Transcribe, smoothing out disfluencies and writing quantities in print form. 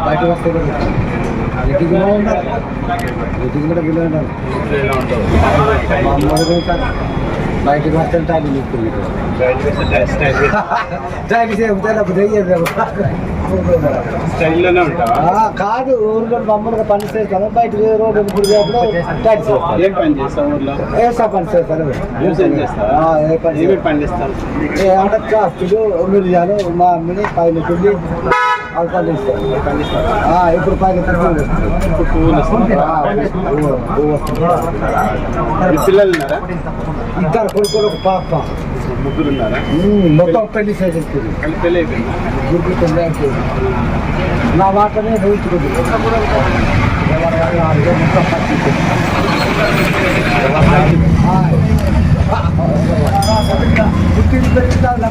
బయట వస్తే ఎటుకు ఉన్నారు ఎటుకు కూడా వీళ్ళు ఉన్నారు మా అమ్మడు బయటకు వస్తే టైం తీసుకుంది కాదు ఊరిలో మమ్మల్ని పని చేస్తాను బయటకు రోడ్డు ఇప్పుడు వేసా పని చేస్తాను ఏ పని పండిస్తాను కాస్తులు మిరియాలు మా అమ్మని పైన పిండి అవి పండిస్తాను ఇప్పుడు పైన పిల్లలు ఉన్నారా? ఇద్దరు కొడుకులు ఒక పాప ముగ్గురు ఉన్నారా? మొత్తం పెళ్లి చేసేస్తుంది పెళ్ళి అయిపోయింది. ముగ్గురు పెళ్లి అయిపోయింది నా వాటనే ఊహించుకుంది పుట్టిన